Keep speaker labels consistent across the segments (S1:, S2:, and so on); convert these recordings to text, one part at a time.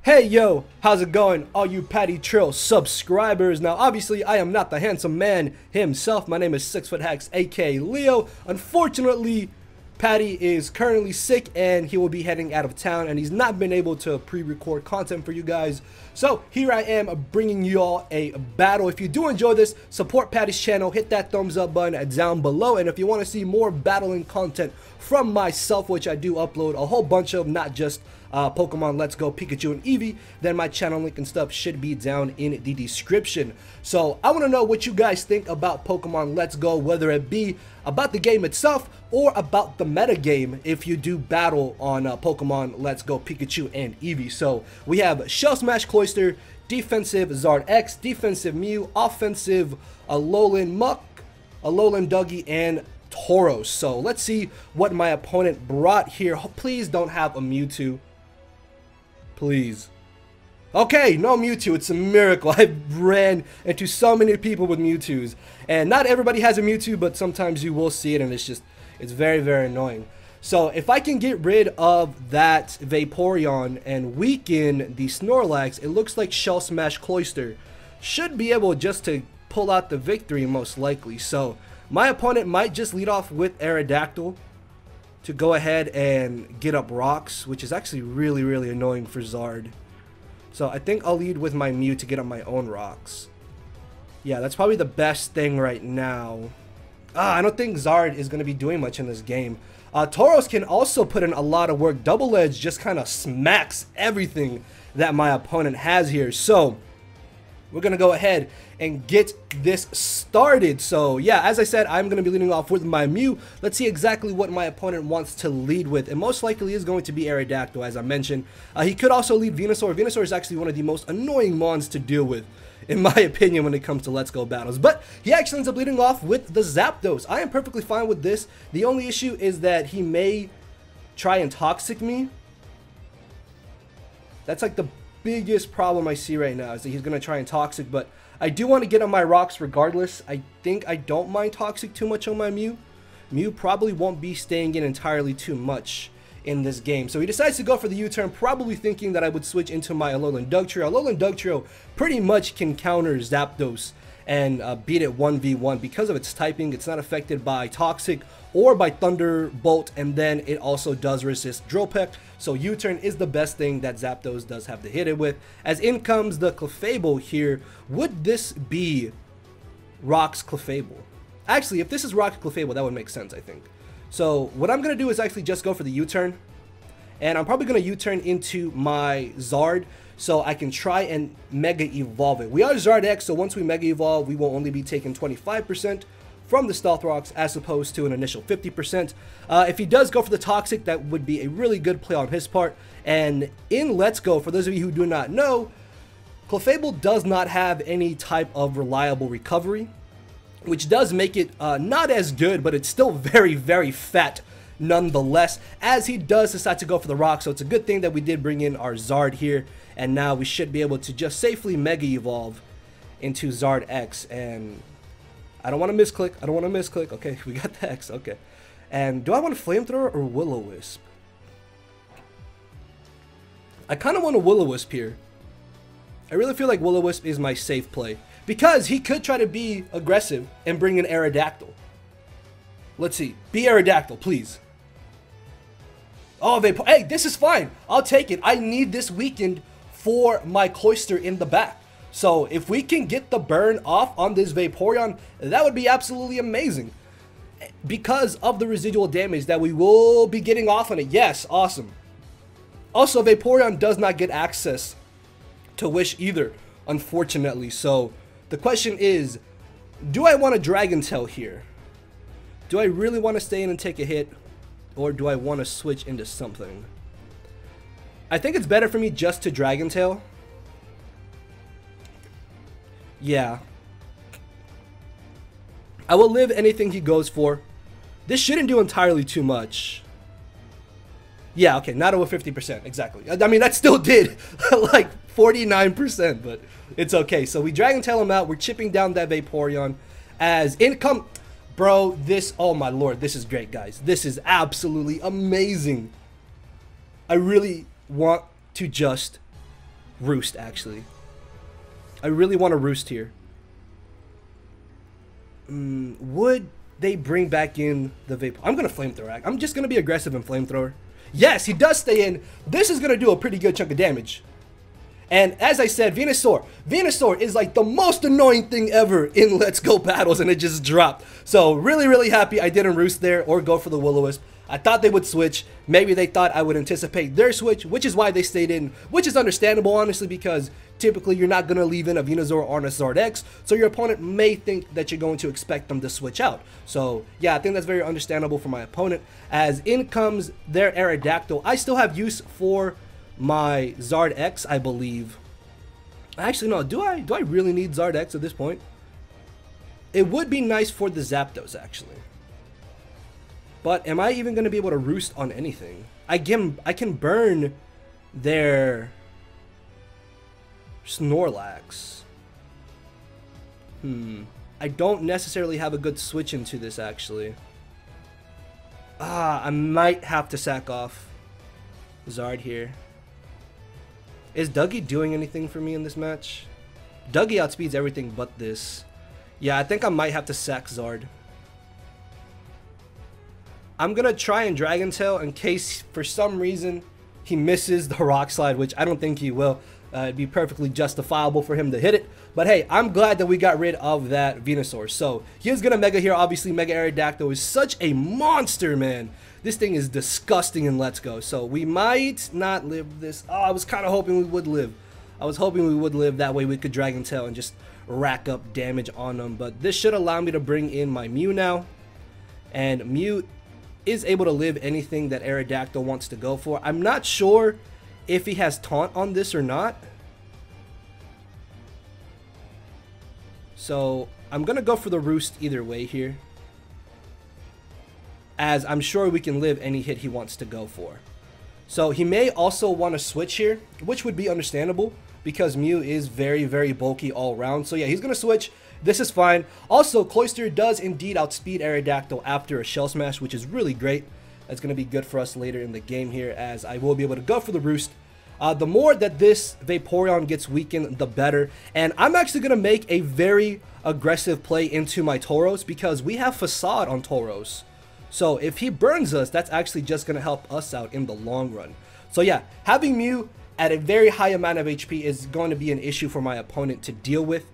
S1: Hey yo, how's it going, all you PattyTrills subscribers? Now obviously I am not the handsome man himself. My name is SixftHax, aka Leo. Unfortunately, Patty is currently sick and he will be heading out of town and he's not been able to pre-record content for you guys. So here I am bringing you all a battle. If you do enjoy this, support Patty's channel, hit that thumbs up button down below. And if you want to see more battling content from myself, which I do upload a whole bunch of, not just Pokemon Let's Go, Pikachu, and Eevee, then my channel link and stuff should be down in the description. So I want to know what you guys think about Pokemon Let's Go, whether it be about the game itself or about the meta game if you do battle on Pokemon Let's Go, Pikachu, and Eevee. So we have Shell Smash Closter, defensive Zard X, defensive Mew, offensive Alolan Muck, Alolan Dougie, and Tauros. So let's see what my opponent brought here. Please don't have a Mewtwo. Please. Okay, no Mewtwo. It's a miracle. I ran into so many people with Mewtwo's. And not everybody has a Mewtwo, but sometimes you will see it and it's very, very annoying. So if I can get rid of that Vaporeon and weaken the Snorlax, it looks like Shell Smash Cloyster should be able just to pull out the victory most likely. So my opponent might just lead off with Aerodactyl to go ahead and get up rocks, which is actually really, really annoying for Zard. So I think I'll lead with my Mew to get up my own rocks. Yeah, that's probably the best thing right now. I don't think Zard is going to be doing much in this game. Tauros can also put in a lot of work. Double Edge just kind of smacks everything that my opponent has here. So we're going to go ahead and get this started. So yeah, as I said, I'm going to be leading off with my Mew. Let's see exactly what my opponent wants to lead with. And most likely is going to be Aerodactyl, as I mentioned. He could also lead Venusaur. Venusaur is actually one of the most annoying mons to deal with, in my opinion, when it comes to Let's Go battles. But he actually ends up leading off with the Zapdos. I am perfectly fine with this. The only issue is that he may try and Toxic me. That's like the biggest problem I see right now, is that he's going to try and Toxic, but I do want to get on my rocks regardless. I think I don't mind Toxic too much on my Mew. Mew probably won't be staying in entirely too much in this game. So he decides to go for the U-turn, probably thinking that I would switch into my Alolan Dugtrio. Alolan Dugtrio pretty much can counter Zapdos and beat it 1v1 because of its typing. It's not affected by Toxic or by Thunderbolt, and then it also does resist Drill Peck. So U-turn is the best thing that Zapdos does have to hit it with. As in comes the Clefable here. Would this be Rock's Clefable? Actually, if this is Rock's Clefable, that would make sense, I think. So what I'm going to do is actually just go for the U-turn. And I'm probably going to U-turn into my Zard so I can try and Mega Evolve it. We are Zard X, so once we Mega Evolve, we will only be taking 25% from the Stealth Rocks as opposed to an initial 50%. If he does go for the Toxic, that would be a really good play on his part. And in Let's Go, for those of you who do not know, Clefable does not have any type of reliable recovery, which does make it not as good, but it's still very, very fat nonetheless, as he does decide to go for the rock. So it's a good thing that we did bring in our Zard here, and now we should be able to just safely Mega Evolve into Zard X. And I don't want to misclick. I don't want to misclick. Okay, we got the X. Okay. And do I want a Flamethrower or Will-O-Wisp? I kind of want a Will-O-Wisp here. I really feel like Will-O-Wisp is my safe play, because he could try to be aggressive and bring in Aerodactyl. Let's see. Be Aerodactyl, please. Oh, hey, this is fine. I'll take it. I need this weakened for my Cloyster in the back. So if we can get the burn off on this Vaporeon, that would be absolutely amazing, because of the residual damage that we will be getting off on it. Yes, awesome. Also, Vaporeon does not get access to Wish either, unfortunately. So the question is, do I want a Dragon Tail here? Do I really want to stay in and take a hit, or do I want to switch into something? I think it's better for me just to Dragon Tail. Yeah. I will live anything he goes for. This shouldn't do entirely too much. Yeah, okay, not over 50%, exactly. I mean, that still did like 49%, but it's okay. So we Dragon Tail him out. We're chipping down that Vaporeon as income. Bro, this, oh my lord, this is great, guys. This is absolutely amazing. I really want to just roost, actually. I really want to roost here. Would they bring back in the Vapor? I'm going to Flamethrower. I'm just going to be aggressive and Flamethrower. Yes, he does stay in. This is going to do a pretty good chunk of damage. And as I said, Venusaur. Venusaur is like the most annoying thing ever in Let's Go battles, and it just dropped. So really, really happy I didn't roost there or go for the Will-O-Wisp. I thought they would switch. Maybe they thought I would anticipate their switch, which is why they stayed in, which is understandable, honestly, because typically you're not going to leave in a Venusaur or a Zard-X, so your opponent may think that you're going to expect them to switch out. So yeah, I think that's very understandable for my opponent. As in comes their Aerodactyl. I still have use for my Zard-X, I believe. Actually, no, do I really need Zard-X at this point? It would be nice for the Zapdos, actually. But am I even going to be able to roost on anything? I can burn their Snorlax. I don't necessarily have a good switch into this, actually. I might have to sack off Zard here. Is Dougie doing anything for me in this match? Dougie outspeeds everything but this. Yeah, I think I might have to sack Zard. I'm going to try and Dragon Tail in case for some reason he misses the Rock Slide, which I don't think he will. It'd be perfectly justifiable for him to hit it. But hey, I'm glad that we got rid of that Venusaur. So he's going to Mega here. Obviously, Mega Aerodactyl is such a monster, man. This thing is disgusting in Let's Go. So we might not live this. Oh, I was kind of hoping we would live. I was hoping we would live. That way we could Dragon Tail and just rack up damage on them. But this should allow me to bring in my Mew now. And Mew is able to live anything that Aerodactyl wants to go for. I'm not sure if he has taunt on this or not. So I'm going to go for the roost either way here, as I'm sure we can live any hit he wants to go for. So he may also want to switch here, which would be understandable because Mew is very, very bulky all around. So yeah, he's going to switch. This is fine. Also, Closter does indeed outspeed Aerodactyl after a Shell Smash, which is really great. That's going to be good for us later in the game here, as I will be able to go for the roost. The more that this Vaporeon gets weakened, the better. And I'm actually going to make a very aggressive play into my Tauros because we have Facade on Tauros. So if he burns us, that's actually just going to help us out in the long run. So yeah, having Mew at a very high amount of HP is going to be an issue for my opponent to deal with.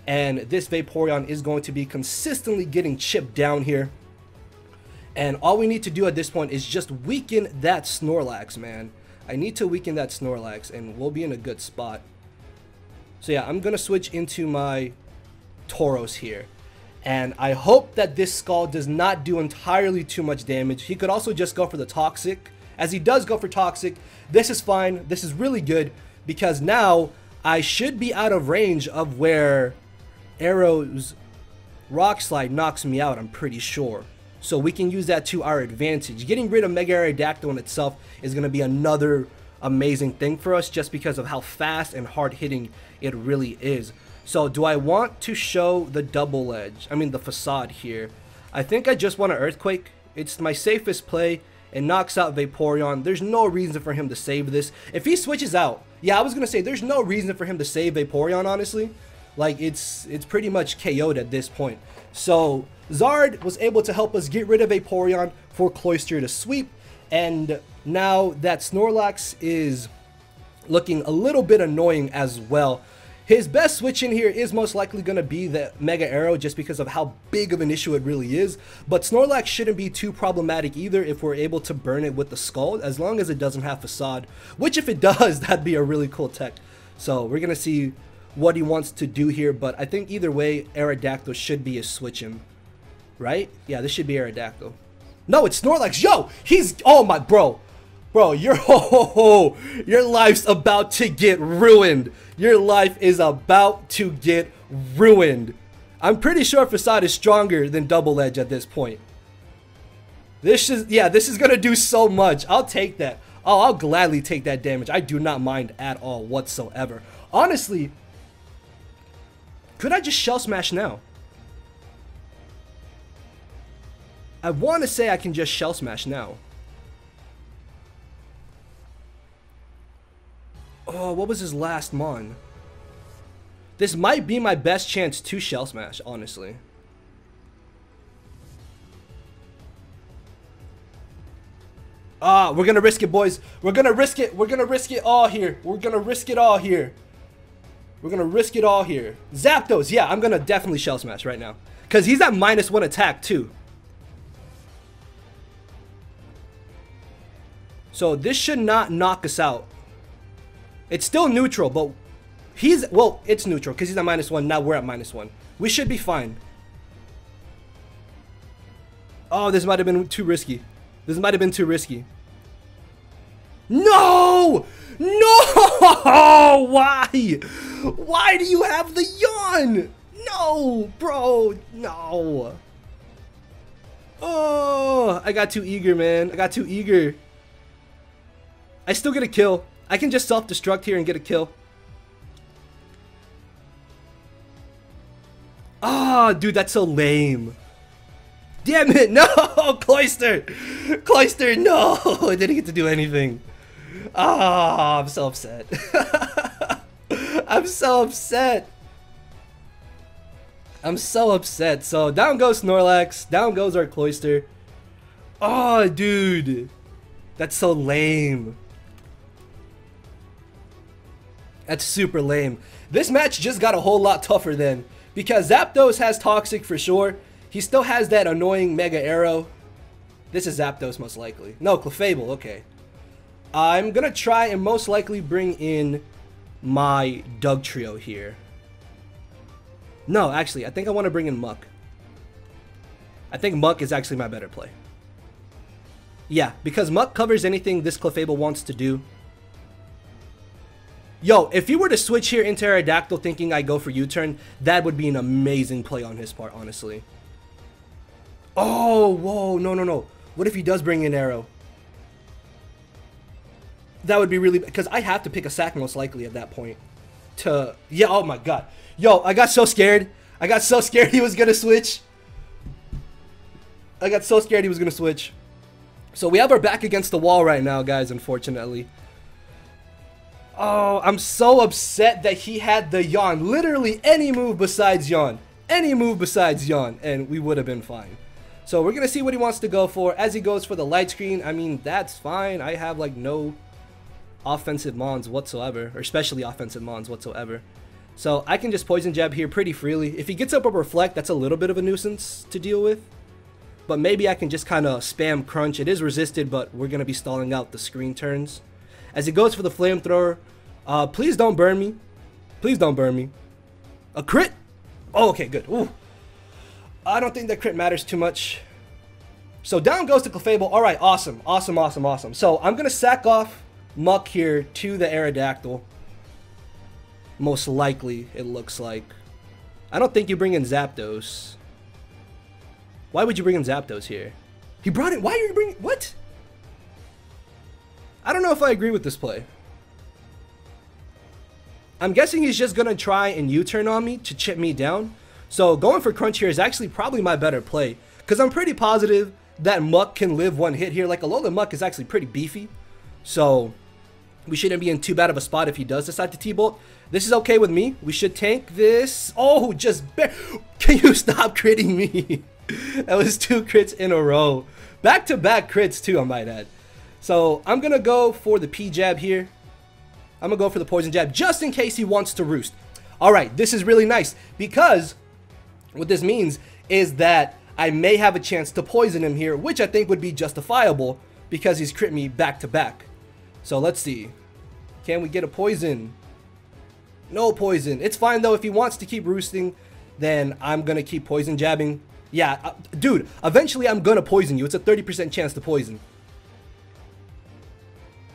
S1: And this Vaporeon is going to be consistently getting chipped down here. And all we need to do at this point is just weaken that Snorlax, man. I need to weaken that Snorlax and we'll be in a good spot. So yeah, I'm going to switch into my Tauros here. And I hope that this Skull does not do entirely too much damage. He could also just go for the Toxic. As he does go for Toxic, this is fine. This is really good because now I should be out of range of where Arrow's Rock Slide knocks me out, I'm pretty sure. So we can use that to our advantage. Getting rid of Mega Aerodactyl in itself is going to be another amazing thing for us just because of how fast and hard hitting it really is. So do I want to show the double edge? I mean the Facade here. I think I just want an Earthquake. It's my safest play. It knocks out Vaporeon. There's no reason for him to save this. If he switches out, yeah, I was going to say there's no reason for him to save Vaporeon, honestly. Like, it's pretty much KO'd at this point. So Zard was able to help us get rid of Vaporeon for Closter to sweep. And now that Snorlax is looking a little bit annoying as well. His best switch in here is most likely going to be the Mega Arrow just because of how big of an issue it really is. But Snorlax shouldn't be too problematic either if we're able to burn it with the Skull, as long as it doesn't have Facade. Which if it does, that'd be a really cool tech. So we're going to see what he wants to do here, but I think either way, Aerodactyl should be a switch him, right? Yeah, this should be Aerodactyl. No, it's Snorlax. Yo, he's, oh my, bro, your life's about to get ruined. Your life is about to get ruined. I'm pretty sure Facade is stronger than Double Edge at this point. This is, yeah, this is gonna do so much. I'll take that. Oh, I'll gladly take that damage. I do not mind at all whatsoever. Honestly, could I just Shell Smash now? I want to say I can just Shell Smash now. Oh, what was his last mon? This might be my best chance to Shell Smash, honestly. Ah, we're gonna risk it, boys. We're gonna risk it. We're gonna risk it all here. We're gonna risk it all here. We're gonna risk it all here. Zapdos, yeah, I'm gonna definitely Shell Smash right now. Because he's at -1 attack, too. So this should not knock us out. It's still neutral, but he's... Well, it's neutral because he's at -1. Now we're at -1. We should be fine. Oh, this might have been too risky. This might have been too risky. No! No! Why? Why do you have the yawn? No, bro. No. Oh, I got too eager, man. I got too eager. I still get a kill. I can just self-destruct here and get a kill. Ah, dude, that's so lame. Damn it, no! Closter! Closter, no! I didn't get to do anything. Ah, I'm so upset. I'm so upset. I'm so upset. So down goes Snorlax. Down goes our Closter. Oh, dude. That's so lame. That's super lame. This match just got a whole lot tougher then. Because Zapdos has Toxic for sure. He still has that annoying Mega Arrow. This is Zapdos most likely. No, Clefable, okay. I'm gonna try and most likely bring in my Doug Trio here. No, actually, I think I want to bring in Muck. I think Muck is actually my better play. Yeah, because Muck covers anything this Clefable wants to do. Yo, if you were to switch here into Aerodactyl thinking I go for U-turn, that would be an amazing play on his part, honestly. Oh, whoa, no, no, no. What if he does bring in Arrow? That would be really... Because I have to pick a sack most likely at that point. To... Yeah, oh my god. Yo, I got so scared. I got so scared he was going to switch. I got so scared he was going to switch. So we have our back against the wall right now, guys, unfortunately. Oh, I'm so upset that he had the yawn. Literally any move besides yawn. Any move besides yawn. And we would have been fine. So we're going to see what he wants to go for. As he goes for the light screen, I mean, that's fine. I have like no offensive mons whatsoever. Or especially offensive mons whatsoever. So I can just Poison Jab here pretty freely. If he gets up a Reflect, that's a little bit of a nuisance to deal with. But maybe I can just kind of spam Crunch. It is resisted, but we're going to be stalling out the screen turns. As he goes for the Flamethrower, please don't burn me. Please don't burn me. A crit? Oh, okay, good. Ooh. I don't think that crit matters too much. So down goes to Clefable. All right, awesome, awesome, awesome, awesome. So I'm going to sack off Muck here to the Aerodactyl. Most likely, it looks like. I don't think you bring in Zapdos. Why would you bring in Zapdos here? He brought it. Why are you bringing... What? I don't know if I agree with this play. I'm guessing he's just going to try and U-turn on me to chip me down. So going for Crunch here is actually probably my better play. Because I'm pretty positive that Muck can live one hit here. Like Alola Muck is actually pretty beefy. So we shouldn't be in too bad of a spot if he does decide to T-Bolt. This is okay with me. We should tank this. Oh, just... Can you stop critting me? That was 2 crits in a row. Back-to-back crits too, I might add. So I'm going to go for the P-Jab here. I'm going to go for the Poison Jab just in case he wants to roost. Alright, this is really nice because what this means is that I may have a chance to poison him here, which I think would be justifiable because he's crit me back-to-back. So let's see. Can we get a poison? No poison. It's fine though. If he wants to keep roosting, then I'm going to keep Poison Jabbing. Yeah, dude, eventually I'm going to poison you. It's a 30% chance to poison.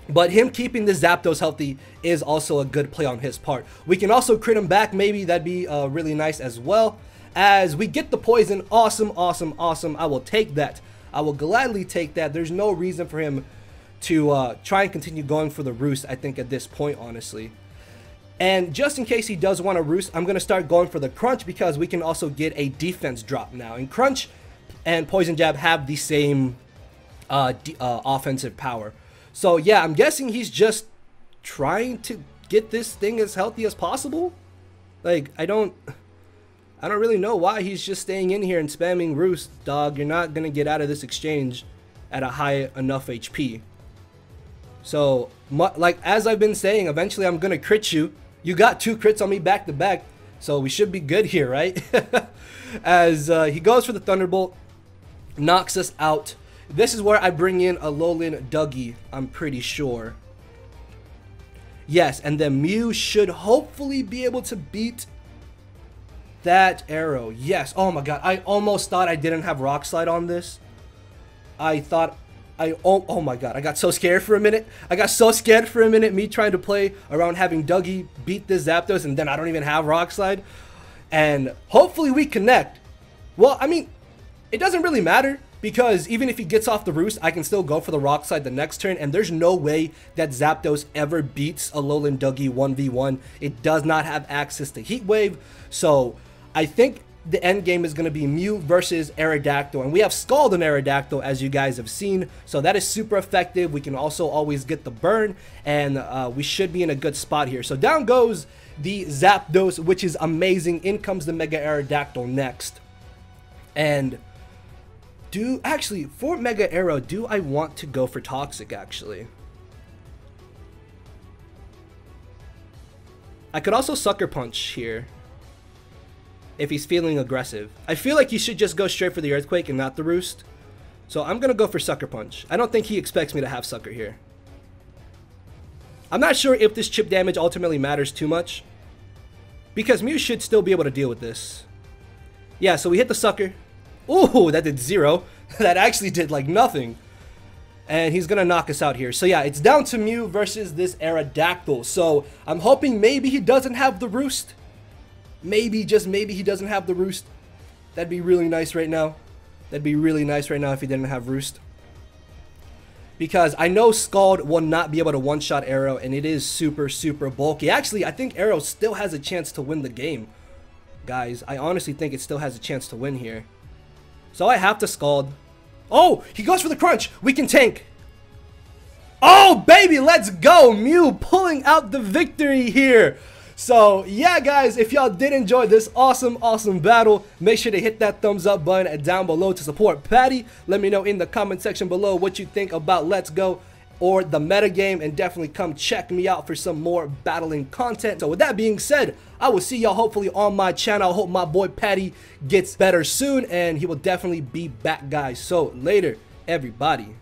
S1: But him keeping the Zapdos healthy is also a good play on his part. We can also crit him back, maybe. That'd be really nice as well. As we get the poison, awesome, awesome, awesome. I will take that. I will gladly take that. There's no reason for him to try and continue going for the roost, I think, at this point, honestly. And just in case he does want to roost, I'm going to start going for the Crunch because we can also get a defense drop now. And Crunch and Poison Jab have the same offensive power. So yeah, I'm guessing he's just trying to get this thing as healthy as possible? Like, I don't really know why he's just staying in here and spamming Roost, dog. You're not gonna get out of this exchange at a high enough HP. So, like, as I've been saying, eventually I'm gonna crit you. You got 2 crits on me back to back, so we should be good here, right? As he goes for the Thunderbolt, knocks us out. This is where I bring in a Alolan Dougie, I'm pretty sure. Yes, and then Mew should hopefully be able to beat that arrow. Yes. Oh my god, I almost thought I didn't have Rock Slide on this. Oh my god, I got so scared for a minute. Me trying to play around having Dougie beat this Zapdos, and then I don't even have Rock Slide. And hopefully we connect. Well, I mean, it doesn't really matter, because even if he gets off the Roost, I can still go for the Rock Slide the next turn, and there's no way that Zapdos ever beats a Alolan Dougie 1v1. It does not have access to Heat Wave, so I think the end game is going to be Mew versus Aerodactyl, and we have Scald and Aerodactyl, as you guys have seen, so that is super effective. We can also always get the burn, and we should be in a good spot here. So down goes the Zapdos, which is amazing. In comes the Mega Aerodactyl next. And actually, for Mega Aero, do I want to go for Toxic, actually? I could also Sucker Punch here, if he's feeling aggressive. I feel like he should just go straight for the Earthquake and not the Roost. So I'm going to go for Sucker Punch. I don't think he expects me to have Sucker here. I'm not sure if this chip damage ultimately matters too much, because Mew should still be able to deal with this. Yeah, so we hit the Sucker. Ooh, that did 0. That actually did like nothing. And he's going to knock us out here. So yeah, it's down to Mew versus this Aerodactyl. So I'm hoping maybe he doesn't have the Roost. Maybe, just maybe he doesn't have the Roost. That'd be really nice right now. That'd be really nice right now if he didn't have Roost. Because I know Scald will not be able to one-shot Arrow, and it is super, super bulky. Actually, I think Arrow still has a chance to win the game. Guys, I honestly think it still has a chance to win here. So I have to Scald. Oh, he goes for the Crunch. We can tank. Oh, baby, let's go. Mew pulling out the victory here. So, yeah, guys, if y'all did enjoy this awesome, awesome battle, make sure to hit that thumbs up button down below to support Patty. Let me know in the comment section below what you think about Let's Go or the metagame, and definitely come check me out for some more battling content. So with that being said, I will see y'all hopefully on my channel. I hope my boy Patty gets better soon, and he will definitely be back, guys. So later, everybody.